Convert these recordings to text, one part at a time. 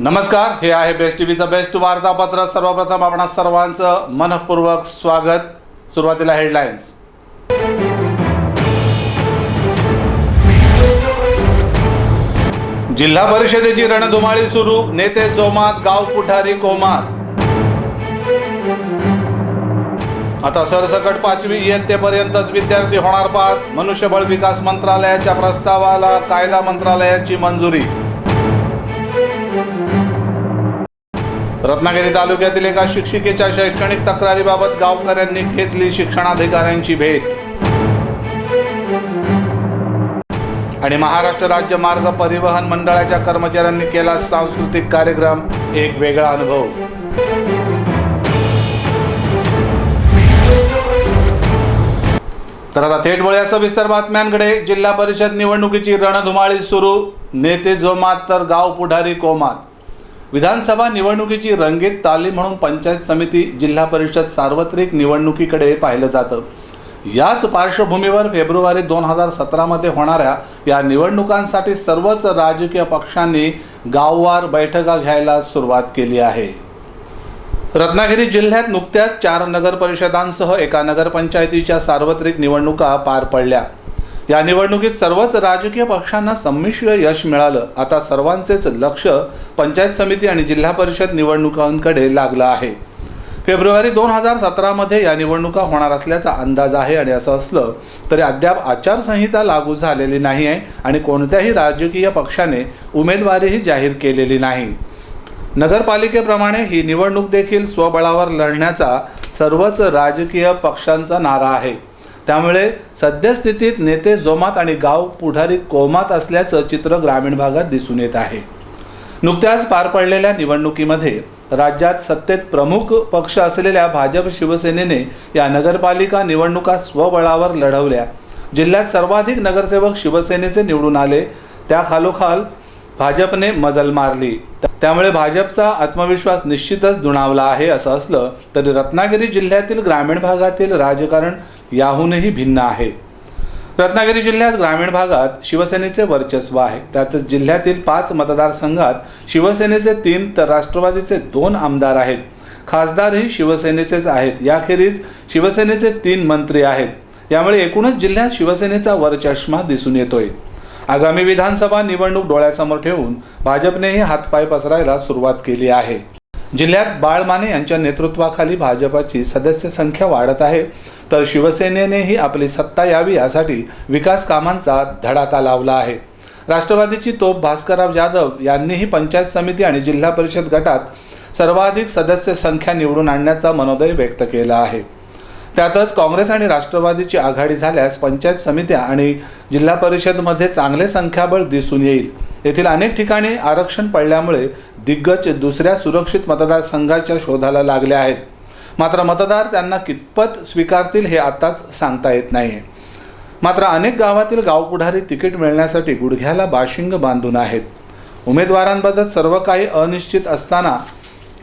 नमस्कार, हे आहे बेस्ट टीव्हीचं बेस्ट वार्तापत्र। सर्वप्रथम आपणा सर्वांचं मनपूर्वक स्वागत। सुरुवातीला हेडलाईन्स। जिल्हा परिषदेची रणधुमाळी सुरू, नेते जोमात, गाव पुढारी कोमात। आता सरसकट 5वी इयत्तेपर्यंतच विद्यार्थी होणार पास, मनुष्यबळ विकास मंत्रालयाच्या प्रस्तावाला कायदा मंत्रालयाची मंजुरी। रत्नागिरी तालुक्यातील एका शिक्षिकेच्या शैक्षणिक तक्रारीबाबत गावकऱ्यांनी घेतली शिक्षणाधिकाऱ्यांची भेट। आणि महाराष्ट्र राज्य मार्ग परिवहन मंडळाच्या कर्मचाऱ्यांनी केला सांस्कृतिक कार्यक्रम, एक वेगळा अनुभव। तर आता थेट वळूया सविस्तर बातम्यांकडे। जिल्हा परिषद निवडणुकीची रणधुमाळी सुरू, नेते जोमात तर गाव पुढारी कोमात। विधानसभा निवडणुकीची रंगीत तालीम म्हणून पंचायत समिती, जिल्हा परिषद सार्वत्रिक निवडणुकीकडे पाहिलं जातं। याच पार्श्वभूमीवर फेब्रुवारी 2017 मध्ये होणाऱ्या या निवडणुकांसाठी सर्वच राजकीय पक्षांनी गाववार बैठका घ्यायला सुरुवात केली आहे। रत्नागिरी जिल्ह्यात नुकत्याच 4 नगर परिषदांसह एका नगरपंचायतीच्या सार्वत्रिक निवडणुका पार पडल्या। या निवडणुकीत सर्वच राजकीय पक्षांना संमिश्र यश मिळालं। आता सर्वांचेच लक्ष पंचायत समिती आणि जिल्हा परिषद निवडणुकांकडे लागलं आहे। फेब्रुवारी 2017 मध्ये या निवडणुका होणार असल्याचा अंदाज आहे आणि असं असलं तरी अद्याप आचारसंहिता लागू झालेली नाही आहे आणि कोणत्याही राजकीय पक्षाने उमेदवारीही जाहीर केलेली नाही। नगरपालिकेप्रमाणे ही निवडणूक देखील स्वबळावर लढण्याचा सर्वच राजकीय पक्षांचा नारा आहे। त्यामुळे सद्यस्थितीत नेते जोमात आणि गाव पुढारी कोमात असल्याचं चित्र ग्रामीण भागात दिसून येत आहे। नुकत्याच पार पडलेल्या निवडणुकीमध्ये राज्यात सत्तेत प्रमुख पक्ष असलेल्या भाजप शिवसेनेने या नगरपालिका निवडणुका स्वबळावर लढवल्या। जिल्ह्यात सर्वाधिक नगरसेवक शिवसेनेचे निवडून आले, त्याखालोखाल भाजपने मजल मारली। त्यामुळे भाजपचा आत्मविश्वास निश्चितच दुणावला आहे। असं असलं तरी रत्नागिरी जिल्ह्यातील ग्रामीण भागातील राजकारण याहूनही भिन्न आहे। रत्नागिरी जिल्ह्यात ग्रामीण भागात शिवसेनेचे वर्चस्व आहे। त्यातच जिल्ह्यातील 5 मतदारसंघात शिवसेनेचे 3 तर राष्ट्रवादीचे 2 आमदार आहेत। खासदारही शिवसेनेचेच आहेत। याखेरीज शिवसेनेचे 3 मंत्री आहेत। यामुळे एकूणच जिल्ह्यात शिवसेनेचा वरचष्मा दिसून येतोय। आगामी विधानसभा निवडणूक डोळ्यासमोर ठेवून भाजपनेही हातपाय पसरायला सुरुवात केली आहे। जिल्ह्यात बाळ माने यांच्या नेतृत्वाखाली भाजपची सदस्य संख्या वाढत आहे, तर शिवसेनेनेही आपली सत्ता यावी यासाठी विकास कामांचा धडाका लावला आहे। राष्ट्रवादीची तोफ भास्करराव जाधव यांनीही पंचायत समिती आणि जिल्हा परिषद गटात सर्वाधिक सदस्य संख्या निवडून आणण्याचा मनोदय व्यक्त केला आहे। त्यातच काँग्रेस आणि राष्ट्रवादीची आघाडी झाल्यास पंचायत समित्या आणि जिल्हा परिषदमध्ये चांगले संख्याबळ दिसून येईल। येथील अनेक ठिकाणी आरक्षण पडल्यामुळे दिग्गज दुसऱ्या सुरक्षित मतदारसंघाच्या शोधाला लागले आहेत। मात्र मतदार त्यांना कितपत स्वीकारतील हे आताच सांगता येत नाही। मात्र अनेक गावातील गावपुढारी तिकीट मिळण्यासाठी गुडघ्याला बाशिंग बांधून आहेत। उमेदवारांबद्दल सर्व काही अनिश्चित असताना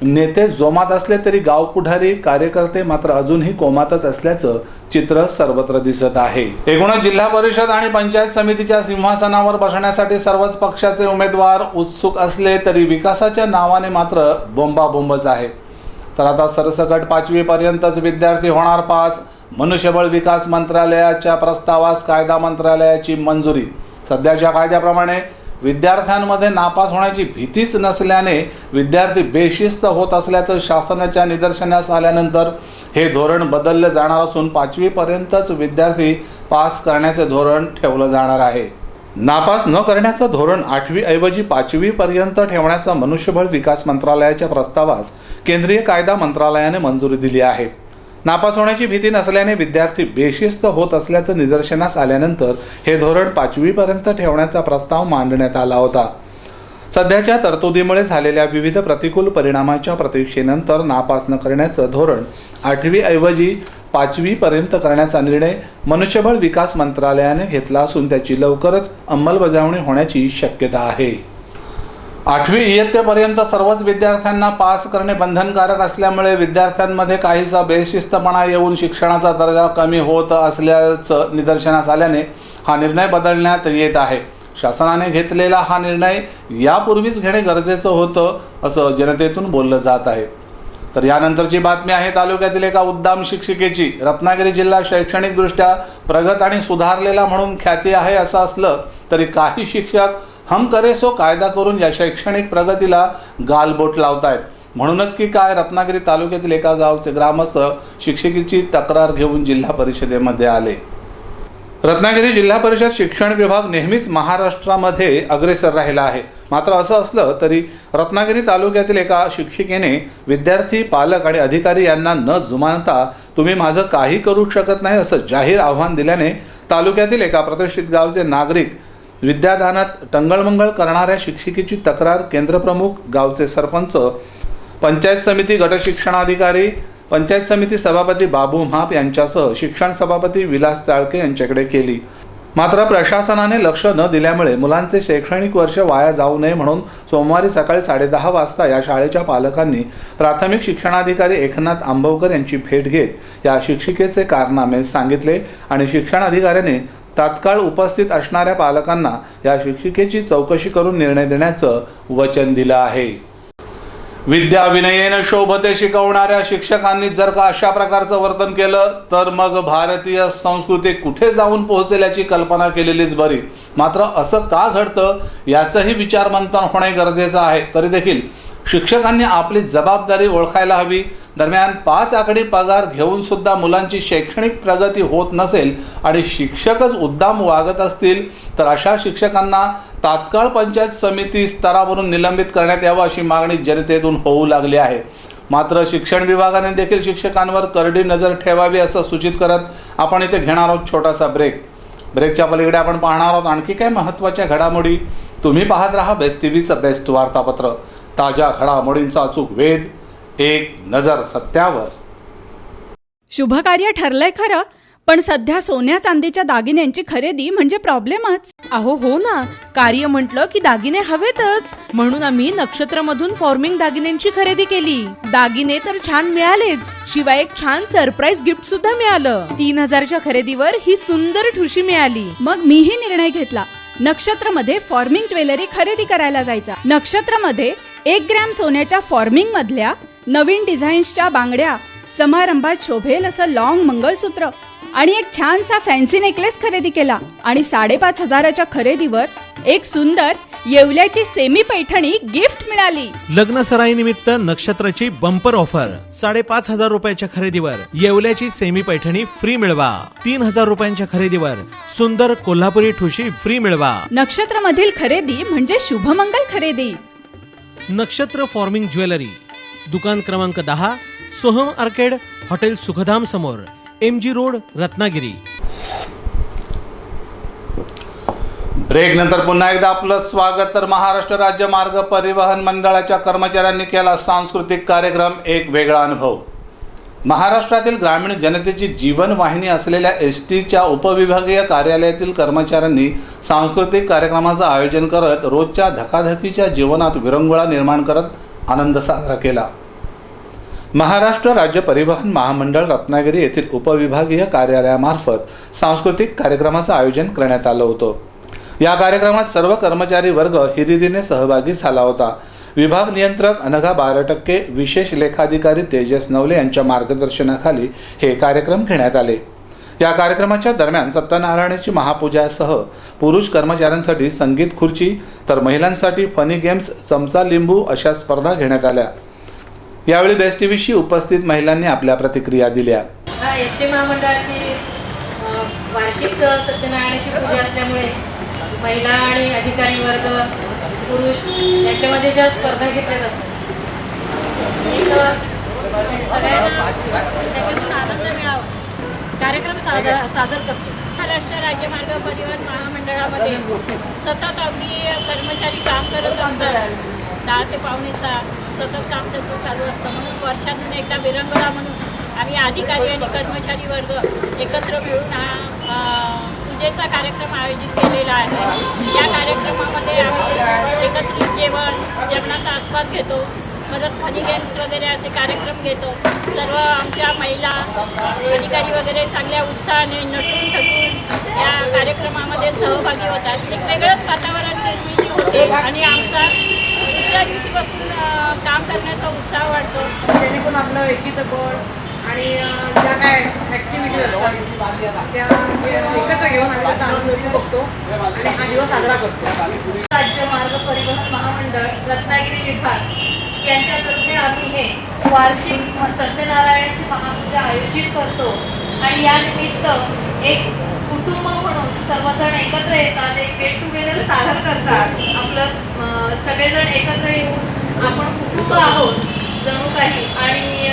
नेते जोमात असले तरी गावपुढारी कार्यकर्ते मात्र अजूनही कोमातच असल्याचं चित्र सर्वत्र दिसत आहे। एकूणच जिल्हा परिषद आणि पंचायत समितीच्या सिंहासनावर बसण्यासाठी सर्वच पक्षाचे उमेदवार उत्सुक असले तरी विकासाच्या नावाने मात्र बोंबाबोंबच आहे। तर आता सरसकट 5वी पर्यंतच विद्यार्थी होणार पास, मनुष्यबळ विकास मंत्रालयाच्या प्रस्तावास कायदा मंत्रालयाची मंजुरी। सध्याच्या कायद्याप्रमाणे विद्यार्थ्यांमध्ये नापास होण्याची भीतीच नसल्याने विद्यार्थी बेशिस्त होत असल्याचं शासनाच्या निदर्शनास आल्यानंतर हे धोरण बदललं जाणार असून 5वी पर्यंतच विद्यार्थी पास करण्याचे धोरण ठेवलं जाणार आहे। नापास न करण्याचं धोरण 8वी ऐवजी 5वी पर्यंत ठेवण्याचा मनुष्यबळ विकास मंत्रालयाच्या प्रस्तावास केंद्रीय कायदा मंत्रालयाने मंजुरी दिली आहे। नापास होण्याची भीती नसल्याने विद्यार्थी बेशिस्त होत असल्याचं निदर्शनास आल्यानंतर हे धोरण 5वी पर्यंत ठेवण्याचा प्रस्ताव मांडण्यात आला होता। सध्याच्या तरतुदीमुळे झालेल्या विविध प्रतिकूल परिणामाच्या प्रतीक्षेनंतर नापास न करण्याचं धोरण 8वी ऐवजी 5वी पर्यंत करण्याचा निर्णय मनुष्यबळ विकास मंत्रालयाने घेतला असून त्याची लवकरच अंमलबजावणी होण्याची शक्यता आहे। 8वी इयत्तेपर्यंत सर्वच विद्यार्थ्यांना पास करणे बंधनकारक असल्यामुळे विद्यार्थ्यांमध्ये काहीसा बेशिस्तपणा येऊन शिक्षणाचा दर्जा कमी होत असल्याचं निदर्शनास आल्याने हा निर्णय बदलण्यात येत आहे। शासनाने घेतलेला हा निर्णय यापूर्वीच घेणे गरजेचं होतं असं जनतेतून बोललं जात आहे। तर यानंतरची बातमी आहे तालुक्यातील एका उद्दाम शिक्षिकेची। रत्नागिरी जिल्हा शैक्षणिकदृष्ट्या प्रगत आणि सुधारलेला म्हणून ख्याती आहे असं असलं तरी काही शिक्षक हम करे सो कायदा करून या शैक्षणिक प्रगतीला गालबोट लावतायत। म्हणूनच की काय रत्नागिरी तालुक्यातील एका गावचे ग्रामस्थ शिक्षिकेची तक्रार घेऊन जिल्हा परिषदेमध्ये आले। रत्नागिरी जिल्हा परिषद शिक्षण विभाग नेहमीच महाराष्ट्रामध्ये अग्रेसर राहिला आहे। मात्र असं असलं तरी रत्नागिरी तालुक्यातील एका शिक्षिकेने विद्यार्थी, पालक आणि अधिकारी यांना न जुमानता तुम्ही माझं काही करू शकत नाही असं जाहीर आव्हान दिल्याने तालुक्यातील एका प्रतिष्ठित गावचे नागरिक विद्यादानात टंगळमंगळ करणाऱ्या शिक्षिकेची तक्रार केंद्रप्रमुख, गावचे सरपंच, पंचायत समिती गटशिक्षणाधिकारी, पंचायत समिती सभापती बाबू म्हाप यांच्यासह शिक्षण सभापती विलास चाळके यांच्याकडे केली। मात्र प्रशासनाने लक्ष न दिल्यामुळे मुलांचे शैक्षणिक वर्ष वाया जाऊ नये म्हणून सोमवारी सकाळी 10:30 वाजता या शाळेच्या पालकांनी प्राथमिक शिक्षणाधिकारी एकनाथ आंबवकर यांची भेट घेत या शिक्षिकेचे कारनामे सांगितले आणि शिक्षण अधिकाऱ्याने तात्काळ उपस्थित असणाऱ्या पालकांना या शिक्षिकेची चौकशी करून निर्णय देण्याचं वचन दिलं आहे। विद्या विनयेन शोभते शिकवणाऱ्या शिक्षकांनी जर का अशा प्रकारचं वर्तन केलं तर मग भारतीय संस्कृती कुठे जाऊन पोहोचेल याची कल्पना केलेलीच बरी। मात्र असं का घडतं याचंही विचारमंथन होणे गरजेचं आहे। तरी देखील शिक्षकांनी आपली जबाबदारी ओळखायला हवी। दरम्यान 5 आकडी पगार घेऊन सुद्धा मुलांची शैक्षणिक प्रगती होत नसेल आणि शिक्षकच उद्दाम वागत असतील तर अशा शिक्षकांना तात्काळ पंचायत समिती स्तरावरून निलंबित करण्यात यावं अशी मागणी जनतेतून होऊ लागली आहे। मात्र शिक्षण विभागाने देखील शिक्षकांवर करडी नजर ठेवावी असं सूचित करत आपण इथे घेणार आहोत छोटासा ब्रेकच्या पलीकडे आपण पाहणार आहोत आणखी काय महत्त्वाच्या घडामोडी। तुम्ही पाहत राहा बेस्ट टीव्हीचं बेस्ट वार्तापत्र, ताज्या घडामोडींचा अचूक वेध, एक नजर सत्यावर। शुभ कार्य ठरलंय खरं, पण सध्या सोन्या चांदीच्या दागिन्यांची खरेदी म्हणजे प्रॉब्लेमच। अहो हो ना, कार्य म्हटलं की दागिने हवेतच, म्हणून आम्ही नक्षत्रमधून फॉर्मिंग दागिन्यांची खरेदी केली। दागिने तर छान मिळालेच, शिवाय एक छान सरप्राईज गिफ्ट सुद्धा मिळालं। 3000च्या खरेदीवर ही सुंदर ठुशी मिळाली। मग मीही निर्णय घेतला, नक्षत्रमध्ये फॉर्मिंग ज्वेलरी खरेदी करायला जायचा। नक्षत्रमध्ये 1 ग्रॅम सोन्याच्या फॉर्मिंग मधल्या नवीन डिझाईन्सच्या बांगड्या, समारंभात शोभेल असं लॉंग मंगळसूत्र आणि एक छानसा फॅन्सी नेकलेस खरेदी केला आणि 5,500च्या खरेदीवर एक सुंदर येवल्याची सेमी पैठणी गिफ्ट मिळाली। लग्न सराईनिमित्त नक्षत्राची बंपर ऑफर, 5,500 रुपयाच्या खरेदीवर येवल्याची सेमी पैठणी फ्री मिळवा। 3,000 रुपयांच्या खरेदीवर सुंदर कोल्हापुरी ठुशी फ्री मिळवा। नक्षत्रमधील खरेदी म्हणजे शुभमंगल खरेदी। नक्षत्र फॉर्मिंग ज्वेलरी, दुकान क्रमांक 10, सोहम आर्केड, हॉटेल सुखधाम समोर, MG रोड, रत्नागिरी। ब्रेक नंतर पुन्हा एकदा आपलं स्वागत। तर महाराष्ट्र राज्य मार्ग परिवहन मंडळाच्या कर्मचाऱ्यांनी केला सांस्कृतिक कार्यक्रम, एक वेगळा अनुभव। महाराष्ट्रातील ग्रामीण जनतेची जीवनवाहिनी असलेल्या STच्या उपविभागीय कार्यालयातील कर्मचाऱ्यांनी सांस्कृतिक कार्यक्रमाचं आयोजन करत रोजच्या धकाधकीच्या जीवनात विरंगुळा निर्माण करत आनंद साजरा केला। महाराष्ट्र राज्य परिवहन महामंडळ रत्नागिरी येथील उपविभागीय कार्यालयामार्फत सांस्कृतिक कार्यक्रमाचं आयोजन करण्यात आलं होतं। या कार्यक्रमात सर्व कर्मचारी वर्ग हिरिरीने सहभागी झाला होता। विभाग नियंत्रक अनघा 12%, विशेष लेखाधिकारी तेजस नवले यांच्या मार्गदर्शनाखाली हे कार्यक्रम घेण्यात आले। या कार्यक्रमाच्या दरम्यान सत्यनारायणाची महापूजासह पुरुष कर्मचाऱ्यांसाठी संगीत खुर्ची तर महिलांसाठी फनी गेम्स, चमचा लिंबू अशा स्पर्धा घेण्यात आल्या। यावेळी बेस्ट टीव्हीशी उपस्थित महिलांनी आपल्या प्रतिक्रिया दिल्या। एसटी महामंडळाची वार्षिक सत्यनारायणाची पूजा असल्यामुळे महिला आणि अधिकारी वर्ग, पुरुष यांच्यामध्ये ज्या स्पर्धा घेतल्या जातात सगळ्यांना त्याच्यातून आनंद मिळावा कार्यक्रम सादर करतो। महाराष्ट्र राज्य मार्ग परिवहन महामंडळामध्ये सतत अगदी कर्मचारी काम करत असतात, 10 ते पावणे 6 सतत काम त्याचं चालू असतं। म्हणून वर्षातून एकदा विरंगुळा म्हणून आम्ही अधिकारी आणि कर्मचारी वर्ग एकत्र मिळून हा पूजेचा कार्यक्रम आयोजित केलेला आहे। या कार्यक्रमामध्ये आम्ही एकत्रित जेवणाचा आस्वाद घेतो, परत फनी गेम्स वगैरे असे कार्यक्रम घेतो। सर्व आमच्या महिला अधिकारी वगैरे चांगल्या उत्साहाने नटून थटून या कार्यक्रमामध्ये सहभागी सहभागी होतात. एक वेगळंच वातावरण निर्मिती होते आणि आमचा दुसऱ्या दिवशीपासून काम करण्याचा उत्साह वाढतो. जेणेकरून आपलं एकीचं बळ आणि ज्या काय ॲक्टिव्हिटीज असतात त्या एकत्र घेऊन आम्ही त्याचा आनंद बघतो आणि हा दिवस साजरा करतो. राज्य मार्ग परिवहन महामंडळ रत्नागिरी विभाग यांच्यातर्फे आम्ही हे वार्षिक सत्यनारायणाची महापूजा आयोजित करतो आणि या निमित्त एक कुटुंब म्हणून सर्वजण एकत्र येतात, एक गेट टुगेदर साजरा करतात. आपलं सगळेजण एकत्र येऊन आपण कुटुंब आहोत जणू काही आणि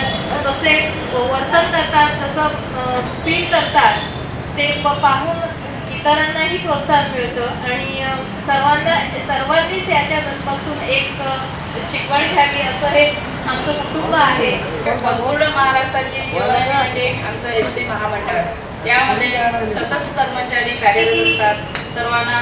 तसे वर्तन करतात, तसं फील करतात. ते पाहून इतरांनाही प्रोत्साहन मिळतं आणि सर्वांनीच याच्यापासून एक शिकवण घ्यावी असं हे आमचं कुटुंब आहे. संपूर्ण महाराष्ट्राची जीवन म्हणजे आमचं एस टी महामंडळ. यामध्ये सतत कर्मचारी कार्यरत असतात. सर्वांना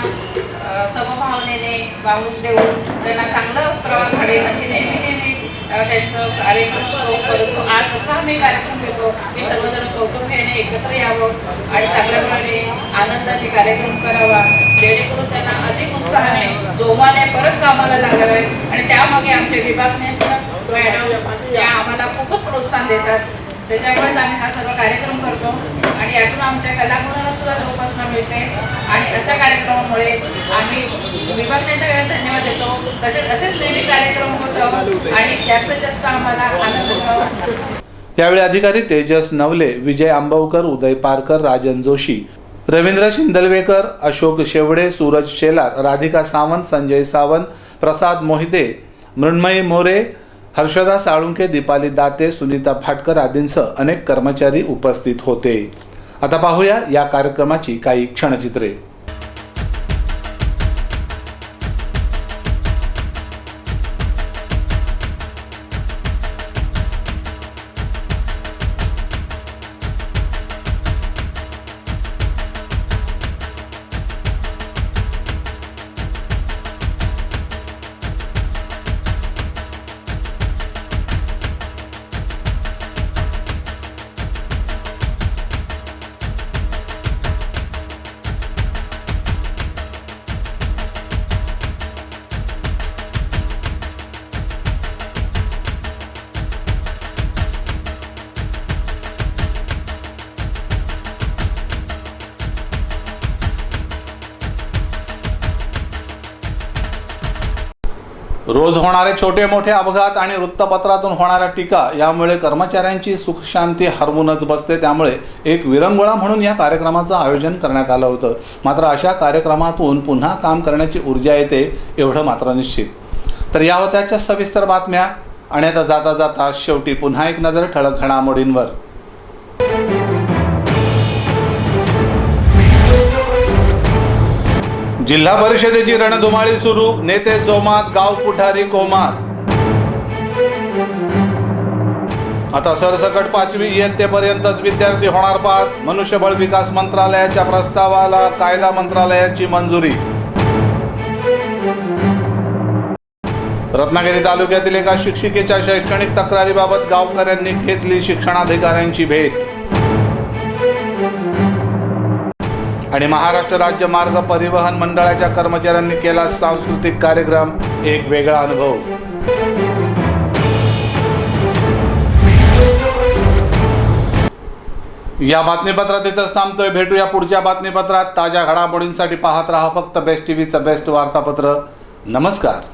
समभावनेने वाहून देऊन त्यांना चांगलं प्रवास घडेल अशी नेहमी त्यांचं कार्यक्रम सुरू करतो. आज असा आम्ही कार्यक्रम घेतो की सर्वजण कौटुंबियाने एकत्र यावं आणि चांगल्याप्रमाणे आनंदाने कार्यक्रम करावा, जेणेकरून त्यांना अधिक उत्साहाने जोमाने परत कामाला लागावे. आणि त्यामागे आमचे विभागने मॅडम त्या आम्हाला खूपच प्रोत्साहन देतात. त्याच्यामुळेच आम्ही हा सर्व कार्यक्रम करतो आणि यातून आमच्या कलागुणांना सुद्धा जोपासना मिळते आणि अशा कार्यक्रमामुळे आम्ही विभागनेत्याला धन्यवाद देतो. तसेच असेच नेहमी कार्यक्रम होतो आणि जास्तीत जास्त आम्हाला आनंद व्हावा. यावेळी अधिकारी तेजस नवले, विजय आंबवकर, उदय पारकर, राजन जोशी, रवींद्र शिंदलवेकर, अशोक शेवडे, सूरज शेलार, राधिका सावंत, संजय सावंत, प्रसाद मोहिते, मृण्मयी मोरे, हर्षदा साळुंके, दीपाली दाते, सुनीता फाटकर आदींसह अनेक कर्मचारी उपस्थित होते. आता पाहूया या कार्यक्रमाची काही क्षणचित्रे. रोज होणारे छोटे मोठे अपघात आणि वृत्तपत्रातून होणाऱ्या टीका यामुळे कर्मचाऱ्यांची सुखशांती हरवूनच बसते. त्यामुळे एक विरंगुळा म्हणून या कार्यक्रमाचं आयोजन करण्यात आलं होतं. मात्र अशा कार्यक्रमातून पुन्हा काम करण्याची ऊर्जा येते एवढं मात्र निश्चित. तर या होत्याच्या सविस्तर बातम्या आणि आता जाता जाता शेवटी पुन्हा एक नजर ठळक घडामोडींवर. जिल्हा परिषदेची रणधुमाळी सुरू, नेते जोमात, गाव पुढारी कोमात. आता सरसकट 5वी इयत्तेपर्यंतच विद्यार्थी होणार पास. मनुष्यबळ विकास मंत्रालयाच्या प्रस्तावाला कायदा मंत्रालयाची मंजुरी. रत्नागिरी तालुक्यातील एका शिक्षिकेच्या शैक्षणिक तक्रारीबाबत गावकऱ्यांनी घेतली शिक्षणाधिकाऱ्यांची भेट. आणि महाराष्ट्र राज्य मार्ग परिवहन मंडळाच्या कर्मचाऱ्यांनी केला सांस्कृतिक कार्यक्रम, एक वेगळा अनुभव. या बातमीपत्रात इथंच थांबतोय. भेटूया पुढच्या बातमीपत्रात. ताज्या घडामोडींसाठी पाहत राहा फक्त बेस्ट टीव्हीचं बेस्ट वार्तापत्र. नमस्कार.